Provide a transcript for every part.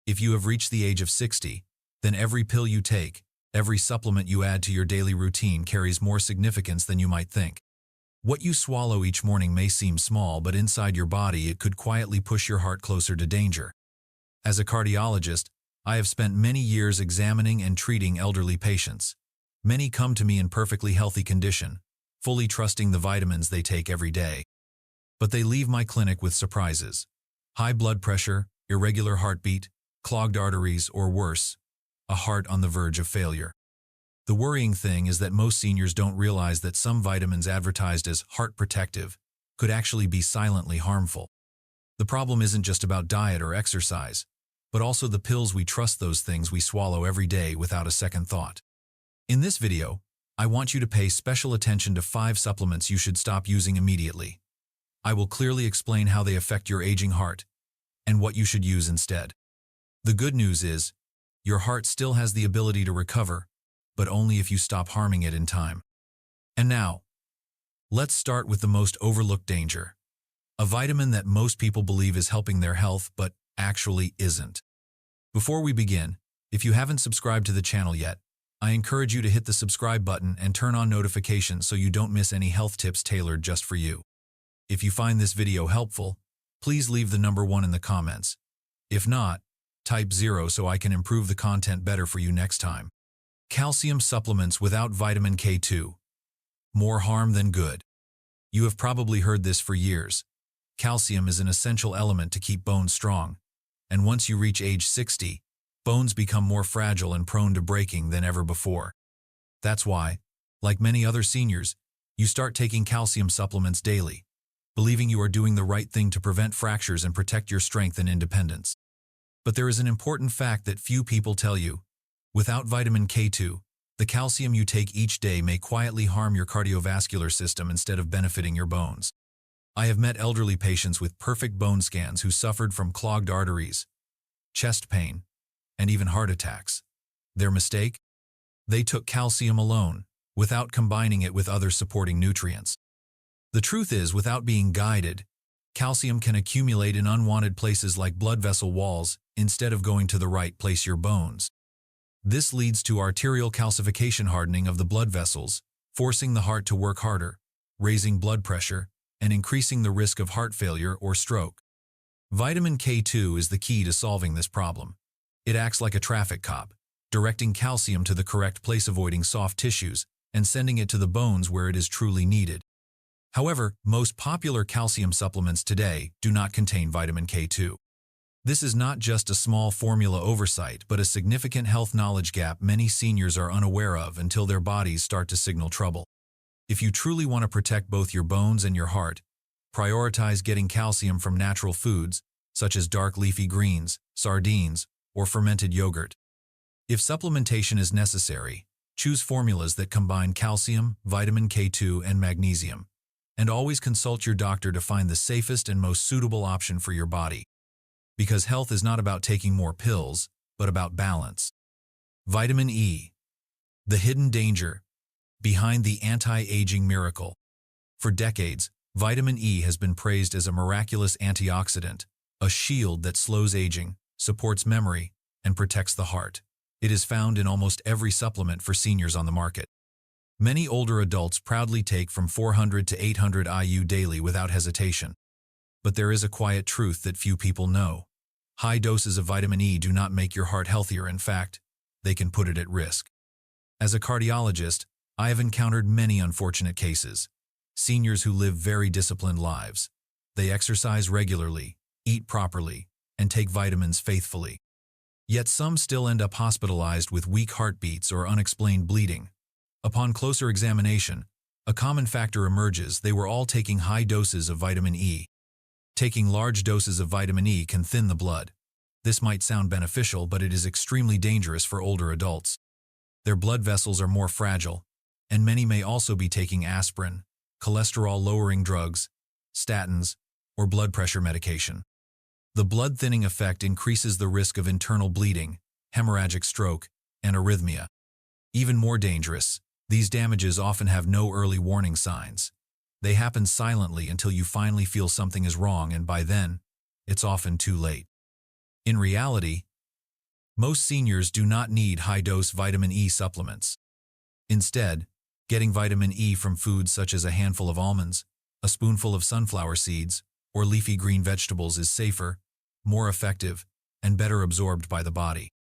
If you have reached the age of 60, then every pill you take, every supplement you add to your daily routine carries more significance than you might think. What you swallow each morning may seem small, but inside your body it could quietly push your heart closer to danger. As a cardiologist, I have spent many years examining and treating elderly patients. Many come to me in perfectly healthy condition, fully trusting the vitamins they take every day. But they leave my clinic with surprises. High blood pressure, irregular heartbeat, clogged arteries, or worse, a heart on the verge of failure. The worrying thing is that most seniors don't realize that some vitamins advertised as heart protective could actually be silently harmful. The problem isn't just about diet or exercise, but also the pills we trust, those things we swallow every day without a second thought. In this video, I want you to pay special attention to 5 supplements you should stop using immediately. I will clearly explain how they affect your aging heart and what you should use instead. The good news is, your heart still has the ability to recover, but only if you stop harming it in time. And now, let's start with the most overlooked danger. A vitamin that most people believe is helping their health, but actually isn't. Before we begin, if you haven't subscribed to the channel yet, I encourage you to hit the subscribe button and turn on notifications so you don't miss any health tips tailored just for you. If you find this video helpful, please leave the number 1 in the comments. If not, type 0 so I can improve the content better for you next time. Calcium supplements without vitamin K2. More harm than good. You have probably heard this for years. Calcium is an essential element to keep bones strong, and once you reach age 60, bones become more fragile and prone to breaking than ever before. That's why, like many other seniors, you start taking calcium supplements daily, believing you are doing the right thing to prevent fractures and protect your strength and independence. But there is an important fact that few people tell you. Without vitamin K2, the calcium you take each day may quietly harm your cardiovascular system instead of benefiting your bones. I have met elderly patients with perfect bone scans who suffered from clogged arteries, chest pain, and even heart attacks. Their mistake? They took calcium alone, without combining it with other supporting nutrients. The truth is, without being guided, calcium can accumulate in unwanted places like blood vessel walls instead of going to the right place, your bones. This leads to arterial calcification, hardening of the blood vessels, forcing the heart to work harder, raising blood pressure, and increasing the risk of heart failure or stroke. Vitamin K2 is the key to solving this problem. It acts like a traffic cop, directing calcium to the correct place, avoiding soft tissues, and sending it to the bones where it is truly needed. However, most popular calcium supplements today do not contain vitamin K2. This is not just a small formula oversight, but a significant health knowledge gap many seniors are unaware of until their bodies start to signal trouble. If you truly want to protect both your bones and your heart, prioritize getting calcium from natural foods, such as dark leafy greens, sardines, or fermented yogurt. If supplementation is necessary, choose formulas that combine calcium, vitamin K2, and magnesium, and always consult your doctor to find the safest and most suitable option for your body. Because health is not about taking more pills, but about balance. Vitamin E. The hidden danger behind the anti-aging miracle. For decades, vitamin E has been praised as a miraculous antioxidant, a shield that slows aging, supports memory, and protects the heart. It is found in almost every supplement for seniors on the market. Many older adults proudly take from 400 to 800 IU daily without hesitation. But there is a quiet truth that few people know. High doses of vitamin E do not make your heart healthier. In fact, they can put it at risk. As a cardiologist, I have encountered many unfortunate cases. Seniors who live very disciplined lives. They exercise regularly, eat properly, and take vitamins faithfully. Yet some still end up hospitalized with weak heartbeats or unexplained bleeding. Upon closer examination, a common factor emerges: they were all taking high doses of vitamin E. Taking large doses of vitamin E can thin the blood. This might sound beneficial, but it is extremely dangerous for older adults. Their blood vessels are more fragile, and many may also be taking aspirin, cholesterol-lowering drugs, statins, or blood pressure medication. The blood-thinning effect increases the risk of internal bleeding, hemorrhagic stroke, and arrhythmia. Even more dangerous, these damages often have no early warning signs. They happen silently until you finally feel something is wrong, and by then, it's often too late. In reality, Most seniors do not need high-dose vitamin E supplements. Instead, getting vitamin E from foods such as a handful of almonds, a spoonful of sunflower seeds, or leafy green vegetables is safer, more effective, and better absorbed by the body.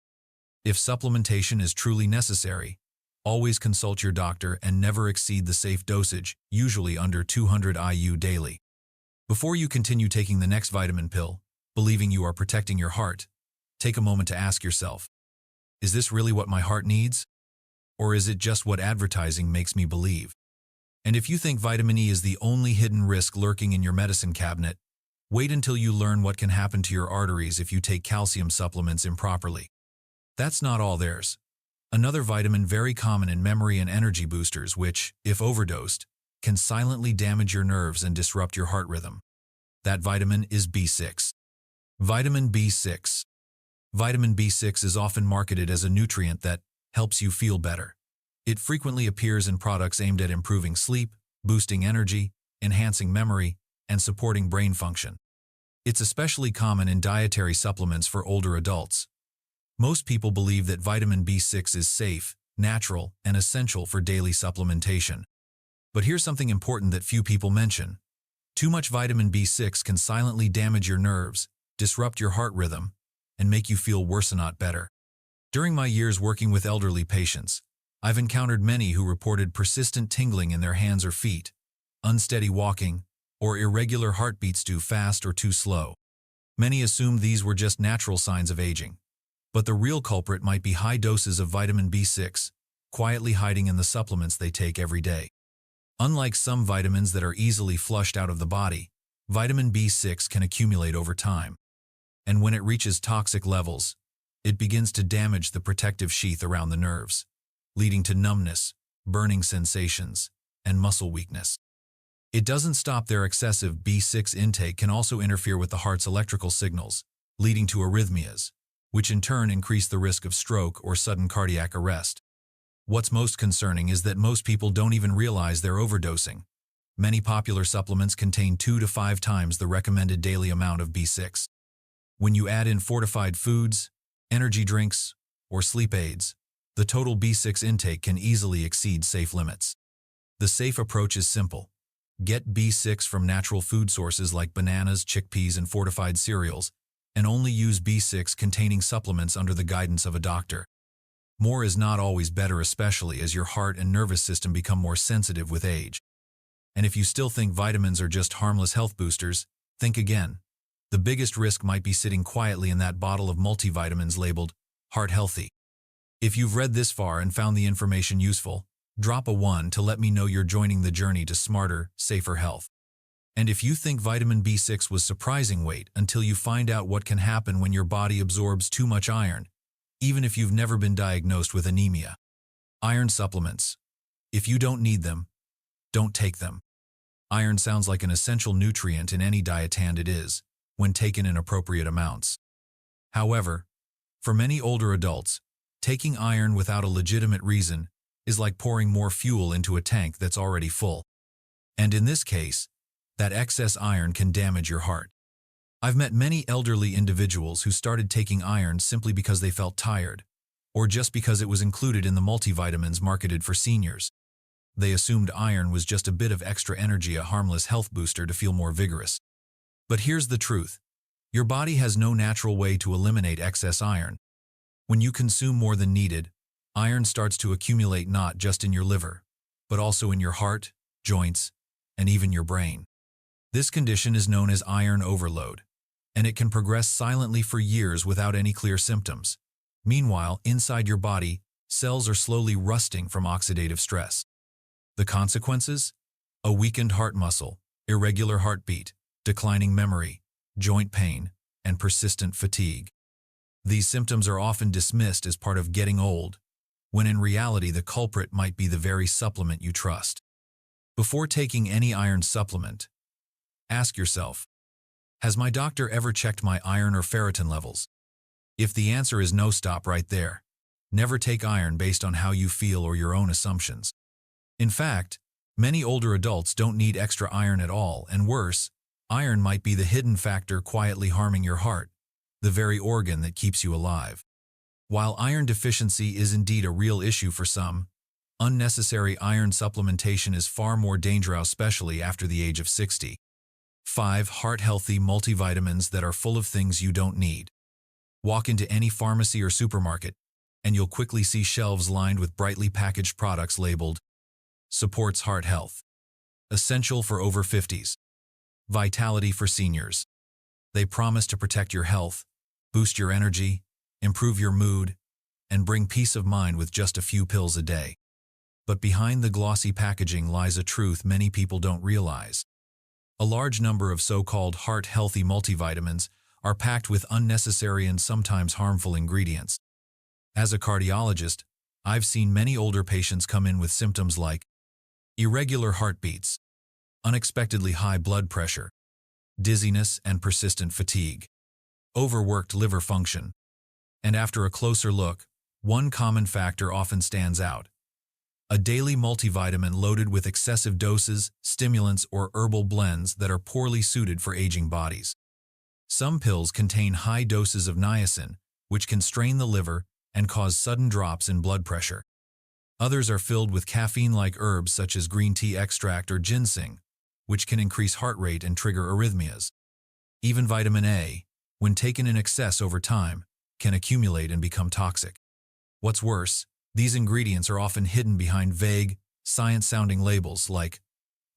If supplementation is truly necessary, always consult your doctor and never exceed the safe dosage, usually under 200 IU daily. Before you continue taking the next vitamin pill, believing you are protecting your heart, take a moment to ask yourself, is this really what my heart needs? Or is it just what advertising makes me believe? And if you think vitamin E is the only hidden risk lurking in your medicine cabinet, wait until you learn what can happen to your arteries if you take calcium supplements improperly. That's not all there's another vitamin very common in memory and energy boosters which, if overdosed, can silently damage your nerves and disrupt your heart rhythm. That vitamin is B6. Vitamin B6. Vitamin B6 is often marketed as a nutrient that helps you feel better. It frequently appears in products aimed at improving sleep, boosting energy, enhancing memory, and supporting brain function. It's especially common in dietary supplements for older adults. Most people believe that vitamin B6 is safe, natural, and essential for daily supplementation. But here's something important that few people mention. Too much vitamin B6 can silently damage your nerves, disrupt your heart rhythm, and make you feel worse and not better. During my years working with elderly patients, I've encountered many who reported persistent tingling in their hands or feet, unsteady walking, or irregular heartbeats too fast or too slow. Many assumed these were just natural signs of aging. But the real culprit might be high doses of vitamin B6, quietly hiding in the supplements they take every day. Unlike some vitamins that are easily flushed out of the body, vitamin B6 can accumulate over time. And when it reaches toxic levels, it begins to damage the protective sheath around the nerves, leading to numbness, burning sensations, and muscle weakness. It doesn't stop there. Excessive B6 intake can also interfere with the heart's electrical signals, leading to arrhythmias, which in turn increase the risk of stroke or sudden cardiac arrest. What's most concerning is that most people don't even realize they're overdosing. Many popular supplements contain 2 to 5 times the recommended daily amount of B6. When you add in fortified foods, energy drinks, or sleep aids, the total B6 intake can easily exceed safe limits. The safe approach is simple. Get B6 from natural food sources like bananas, chickpeas, and fortified cereals, and only use B6 containing supplements under the guidance of a doctor. More is not always better, especially as your heart and nervous system become more sensitive with age. And if you still think vitamins are just harmless health boosters, think again. The biggest risk might be sitting quietly in that bottle of multivitamins labeled Heart Healthy. If you've read this far and found the information useful, drop a 1 to let me know you're joining the journey to smarter, safer health. And if you think vitamin B6 was surprising, wait until you find out what can happen when your body absorbs too much iron, even if you've never been diagnosed with anemia. Iron supplements. If you don't need them, don't take them. Iron sounds like an essential nutrient in any diet, and it is, when taken in appropriate amounts. However, for many older adults, taking iron without a legitimate reason is like pouring more fuel into a tank that's already full. And in this case, that excess iron can damage your heart. I've met many elderly individuals who started taking iron simply because they felt tired, or just because it was included in the multivitamins marketed for seniors. They assumed iron was just a bit of extra energy, a harmless health booster to feel more vigorous. But here's the truth. Your body has no natural way to eliminate excess iron. When you consume more than needed, iron starts to accumulate not just in your liver, but also in your heart, joints, and even your brain. This condition is known as iron overload, and it can progress silently for years without any clear symptoms. Meanwhile, inside your body, cells are slowly rusting from oxidative stress. The consequences? A weakened heart muscle, irregular heartbeat, declining memory, joint pain, and persistent fatigue. These symptoms are often dismissed as part of getting old, when in reality the culprit might be the very supplement you trust. Before taking any iron supplement, ask yourself, has my doctor ever checked my iron or ferritin levels? If the answer is no, stop right there. Never take iron based on how you feel or your own assumptions. In fact, many older adults don't need extra iron at all, and worse, iron might be the hidden factor quietly harming your heart, the very organ that keeps you alive. While iron deficiency is indeed a real issue for some, unnecessary iron supplementation is far more dangerous, especially after the age of 60. 5. Heart-healthy multivitamins that are full of things you don't need. Walk into any pharmacy or supermarket, and you'll quickly see shelves lined with brightly packaged products labeled "Supports heart health." Essential for over 50s. Vitality for seniors. They promise to protect your health, boost your energy, improve your mood, and bring peace of mind with just a few pills a day. But behind the glossy packaging lies a truth many people don't realize. A large number of so-called heart-healthy multivitamins are packed with unnecessary and sometimes harmful ingredients. As a cardiologist, I've seen many older patients come in with symptoms like irregular heartbeats, unexpectedly high blood pressure, dizziness and persistent fatigue, overworked liver function. And after a closer look, one common factor often stands out: a daily multivitamin loaded with excessive doses, stimulants, or herbal blends that are poorly suited for aging bodies. Some pills contain high doses of niacin, which can strain the liver and cause sudden drops in blood pressure. Others are filled with caffeine-like herbs such as green tea extract or ginseng, which can increase heart rate and trigger arrhythmias. Even vitamin A, when taken in excess over time, can accumulate and become toxic. What's worse, these ingredients are often hidden behind vague, science-sounding labels like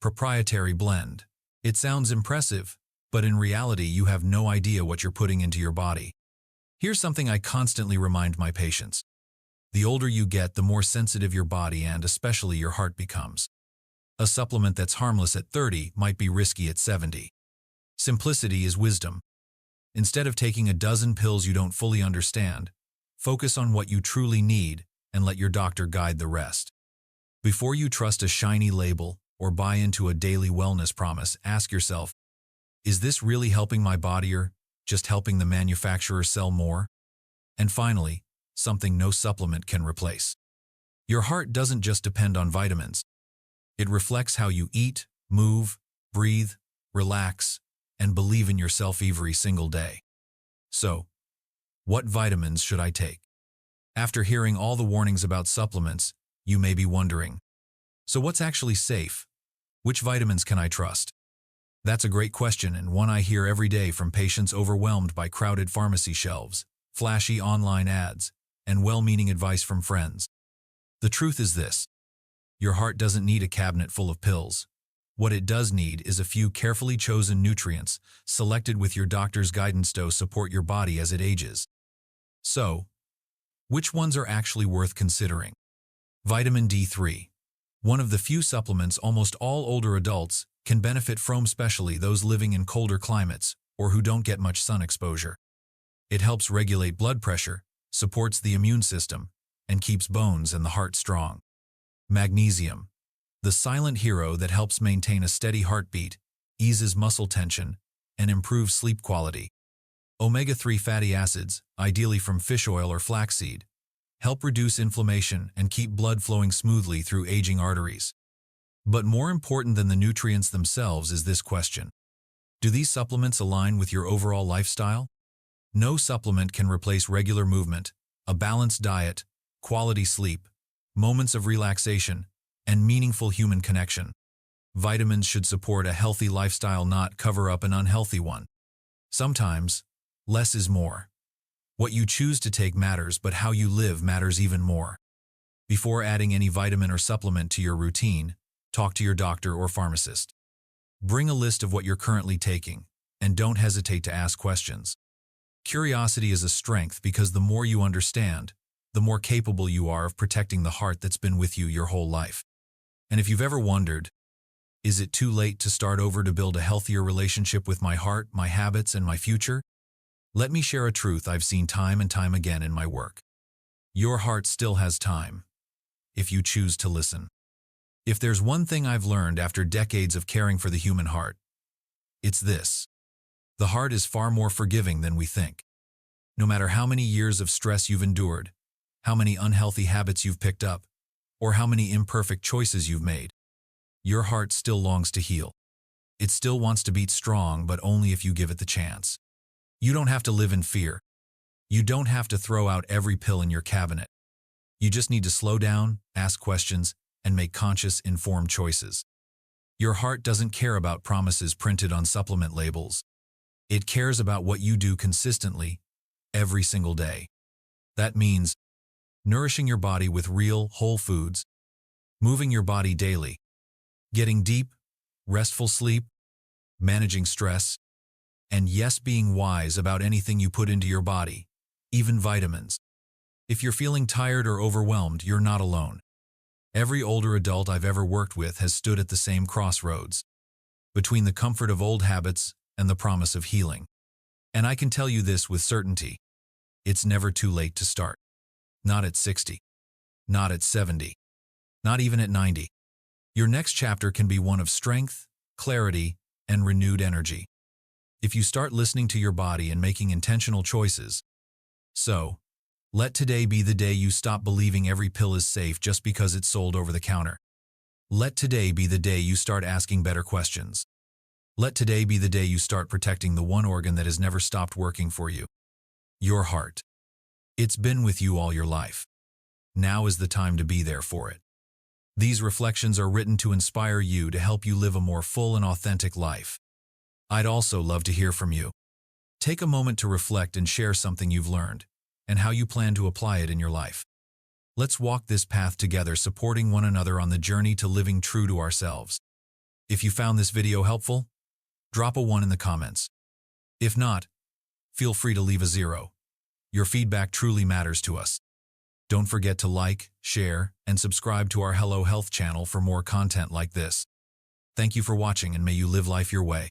proprietary blend. It sounds impressive, but in reality you have no idea what you're putting into your body. Here's something I constantly remind my patients. The older you get, the more sensitive your body and especially your heart becomes. A supplement that's harmless at 30 might be risky at 70. Simplicity is wisdom. Instead of taking a dozen pills you don't fully understand, focus on what you truly need and let your doctor guide the rest. Before you trust a shiny label or buy into a daily wellness promise, ask yourself, is this really helping my body or just helping the manufacturer sell more? And finally, something no supplement can replace. Your heart doesn't just depend on vitamins. It reflects how you eat, move, breathe, relax, and believe in yourself every single day. So, what vitamins should I take? After hearing all the warnings about supplements, you may be wondering, so what's actually safe? Which vitamins can I trust? That's a great question and one I hear every day from patients overwhelmed by crowded pharmacy shelves, flashy online ads, and well-meaning advice from friends. The truth is this: your heart doesn't need a cabinet full of pills. What it does need is a few carefully chosen nutrients, selected with your doctor's guidance to support your body as it ages. So, which ones are actually worth considering? Vitamin D3. One of the few supplements almost all older adults can benefit from, especially those living in colder climates or who don't get much sun exposure. It helps regulate blood pressure, supports the immune system, and keeps bones and the heart strong. Magnesium. The silent hero that helps maintain a steady heartbeat, eases muscle tension, and improves sleep quality. Omega-3 fatty acids, ideally from fish oil or flaxseed, help reduce inflammation and keep blood flowing smoothly through aging arteries. But more important than the nutrients themselves is this question: do these supplements align with your overall lifestyle? No supplement can replace regular movement, a balanced diet, quality sleep, moments of relaxation, and meaningful human connection. Vitamins should support a healthy lifestyle, not cover up an unhealthy one. Sometimes, less is more. What you choose to take matters, but how you live matters even more. Before adding any vitamin or supplement to your routine, talk to your doctor or pharmacist. Bring a list of what you're currently taking, and don't hesitate to ask questions. Curiosity is a strength because the more you understand, the more capable you are of protecting the heart that's been with you your whole life. And if you've ever wondered, is it too late to start over to build a healthier relationship with my heart, my habits, and my future? Let me share a truth I've seen time and time again in my work. Your heart still has time, if you choose to listen. If there's one thing I've learned after decades of caring for the human heart, it's this: the heart is far more forgiving than we think. No matter how many years of stress you've endured, how many unhealthy habits you've picked up, or how many imperfect choices you've made, your heart still longs to heal. It still wants to beat strong, but only if you give it the chance. You don't have to live in fear. You don't have to throw out every pill in your cabinet. You just need to slow down, ask questions, and make conscious, informed choices. Your heart doesn't care about promises printed on supplement labels. It cares about what you do consistently, every single day. That means nourishing your body with real, whole foods, moving your body daily, getting deep, restful sleep, managing stress, and yes, being wise about anything you put into your body, even vitamins. If you're feeling tired or overwhelmed, you're not alone. Every older adult I've ever worked with has stood at the same crossroads, between the comfort of old habits and the promise of healing. And I can tell you this with certainty: it's never too late to start. Not at 60, not at 70, not even at 90. Your next chapter can be one of strength, clarity, and renewed energy. If you start listening to your body and making intentional choices. So, let today be the day you stop believing every pill is safe just because it's sold over the counter. Let today be the day you start asking better questions. Let today be the day you start protecting the one organ that has never stopped working for you: your heart. It's been with you all your life. Now is the time to be there for it. These reflections are written to inspire you to help you live a more full and authentic life. I'd also love to hear from you. Take a moment to reflect and share something you've learned and how you plan to apply it in your life. Let's walk this path together, supporting one another on the journey to living true to ourselves. If you found this video helpful, drop a 1 in the comments. If not, feel free to leave a 0. Your feedback truly matters to us. Don't forget to like, share, and subscribe to our Hello Health channel for more content like this. Thank you for watching, and may you live life your way.